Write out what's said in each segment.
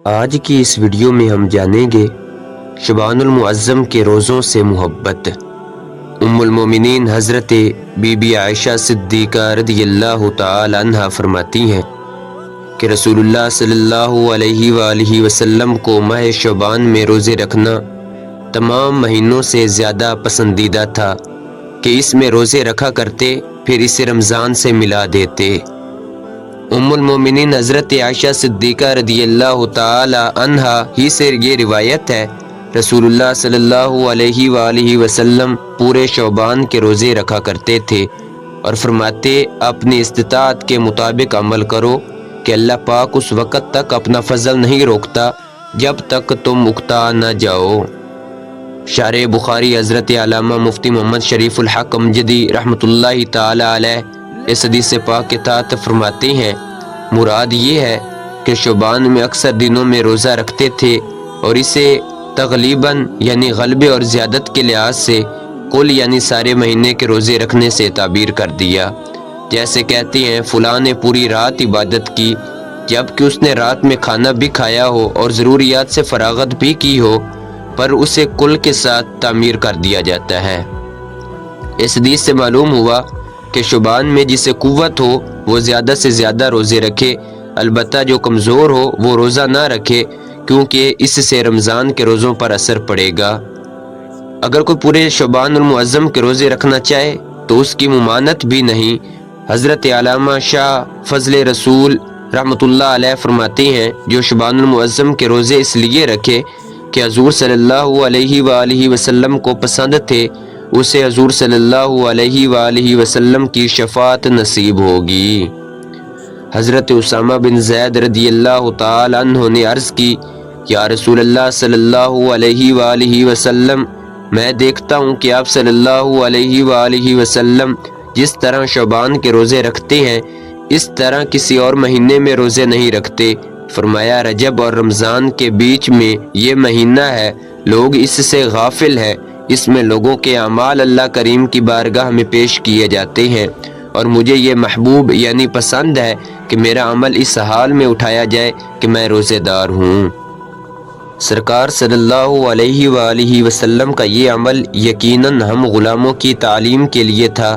آج کی اس ویڈیو میں ہم جانیں گے شعبان المعظم کے روزوں سے محبت۔ ام المومنین حضرت بی بی عائشہ صدیقہ رضی اللہ تعالی عنہ فرماتی ہیں کہ رسول اللہ صلی اللہ علیہ وآلہ وسلم کو ماہ شعبان میں روزے رکھنا تمام مہینوں سے زیادہ پسندیدہ تھا کہ اس میں روزے رکھا کرتے، پھر اسے رمضان سے ملا دیتے۔ ام المومنین حضرت عائشہ صدیقہ رضی اللہ تعالی عنہ ہی سے یہ روایت ہے، رسول اللہ صلی اللہ علیہ وآلہ وسلم پورے شعبان کے روزے رکھا کرتے تھے اور فرماتے اپنی استطاعت کے مطابق عمل کرو کہ اللہ پاک اس وقت تک اپنا فضل نہیں روکتا جب تک تم اکتا نہ جاؤ۔ شارح بخاری حضرت علامہ مفتی محمد شریف الحق امجدی رحمۃ اللہ تعالی علیہ اس حدیث پاک کے تحت فرماتے ہیں، مراد یہ ہے کہ شعبان میں اکثر دنوں میں روزہ رکھتے تھے اور اسے تغلیباً یعنی غلبے اور زیادت کے لحاظ سے کل یعنی سارے مہینے کے روزے رکھنے سے تعبیر کر دیا۔ جیسے کہتے ہیں فلاں نے پوری رات عبادت کی، جبکہ اس نے رات میں کھانا بھی کھایا ہو اور ضروریات سے فراغت بھی کی ہو، پر اسے کل کے ساتھ تعمیر کر دیا جاتا ہے۔ اس حدیث سے معلوم ہوا کہ شعبان میں جسے قوت ہو وہ زیادہ سے زیادہ روزے رکھے، البتہ جو کمزور ہو وہ روزہ نہ رکھے، کیونکہ اس سے رمضان کے روزوں پر اثر پڑے گا۔ اگر کوئی پورے شعبان المعظم کے روزے رکھنا چاہے تو اس کی ممانعت بھی نہیں۔ حضرت علامہ شاہ فضل رسول رحمۃ اللہ علیہ فرماتے ہیں، جو شعبان المعظم کے روزے اس لیے رکھے کہ حضور صلی اللہ علیہ وآلہ وسلم کو پسند تھے، اسے حضور صلی اللہ علیہ وآلہ وسلم کی شفاعت نصیب ہوگی۔ حضرت اسامہ بن زید رضی اللہ تعالی عنہ نے عرض کی، یا رسول اللہ صلی اللہ علیہ وآلہ وسلم، میں دیکھتا ہوں کہ آپ صلی اللہ علیہ وآلہ وسلم جس طرح شعبان کے روزے رکھتے ہیں اس طرح کسی اور مہینے میں روزے نہیں رکھتے۔ فرمایا رجب اور رمضان کے بیچ میں یہ مہینہ ہے، لوگ اس سے غافل ہیں، اس میں لوگوں کے اعمال اللہ کریم کی بارگاہ میں پیش کیے جاتے ہیں، اور مجھے یہ محبوب یعنی پسند ہے کہ میرا عمل اس حال میں اٹھایا جائے کہ میں روزے دار ہوں۔ سرکار صلی اللہ علیہ وآلہ وسلم کا یہ عمل یقیناً ہم غلاموں کی تعلیم کے لیے تھا،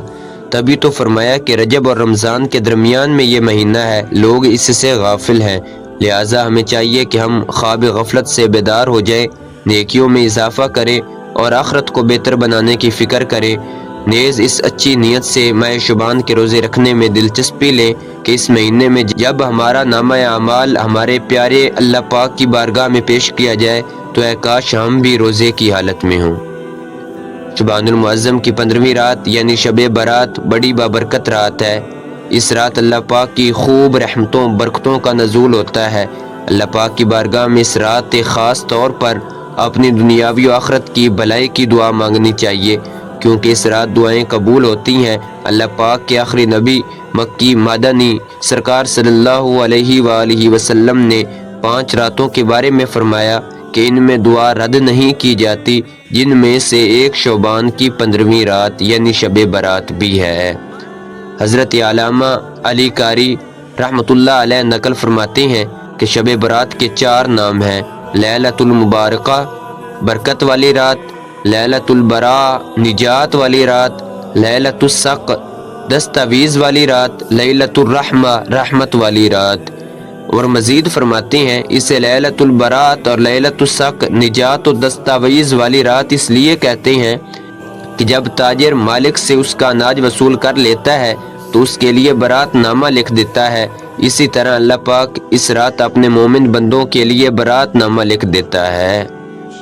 تبھی تو فرمایا کہ رجب اور رمضان کے درمیان میں یہ مہینہ ہے، لوگ اس سے غافل ہیں، لہٰذا ہمیں چاہیے کہ ہم خواب غفلت سے بیدار ہو جائیں، نیکیوں میں اضافہ کریں اور آخرت کو بہتر بنانے کی فکر کریں۔ نیز اس اچھی نیت سے ماہ شعبان کے روزے رکھنے میں دلچسپی لیں کہ اس مہینے میں جب ہمارا نامہ اعمال ہمارے پیارے اللہ پاک کی بارگاہ میں پیش کیا جائے تو اے کاش ہم بھی روزے کی حالت میں ہوں۔ شعبان المعظم کی 15ویں رات یعنی شب برات بڑی بابرکت رات ہے۔ اس رات اللہ پاک کی خوب رحمتوں برکتوں کا نزول ہوتا ہے۔ اللہ پاک کی بارگاہ میں اس رات خاص طور پر اپنی دنیاوی و آخرت کی بھلائی کی دعا مانگنی چاہیے، کیونکہ اس رات دعائیں قبول ہوتی ہیں۔ اللہ پاک کے آخری نبی مکی مدنی سرکار صلی اللہ علیہ وآلہ وسلم نے 5 راتوں کے بارے میں فرمایا کہ ان میں دعا رد نہیں کی جاتی، جن میں سے ایک شعبان کی 15ویں رات یعنی شب برات بھی ہے۔ حضرت علامہ علی قاری رحمۃ اللہ علیہ نقل فرماتے ہیں کہ شب برات کے 4 نام ہیں: لیلۃ المبارکہ برکت والی رات، لیلۃ البراء نجات والی رات، لیلۃ السق دستاویز والی رات، لیلۃ الرحمہ رحمت والی رات۔ اور مزید فرماتے ہیں اسے لیلۃ البرات اور لیلۃ السق نجات و دستاویز والی رات اس لیے کہتے ہیں کہ جب تاجر مالک سے اس کا اناج وصول کر لیتا ہے تو اس کے لیے برات نامہ لکھ دیتا ہے، اسی طرح اللہ پاک اس رات اپنے مومن بندوں کے لیے برات نامہ لکھ دیتا ہے۔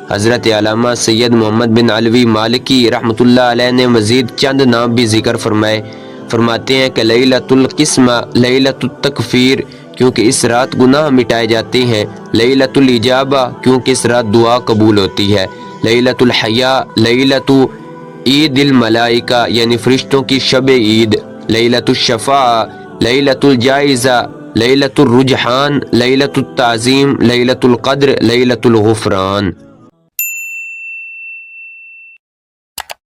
حضرت علامہ سید محمد بن علوی مالکی رحمۃ اللہ علیہ نے مزید چند نام بھی ذکر فرماتے ہیں کہ لیلۃ القسمہ، لیلۃ التکفیر کیونکہ اس رات گناہ مٹائے جاتے ہیں، لیلۃ الاجابہ کیونکہ اس رات دعا قبول ہوتی ہے، لیلۃ الحیاء، لیلۃ عید الملائکہ یعنی فرشتوں کی شب عید، لیلۃ الشفاعہ، لیلۃ الجائزہ، لیلۃ الرجحان، لیلۃ التعظیم، لیلۃ القدر، لیلۃ الغفران۔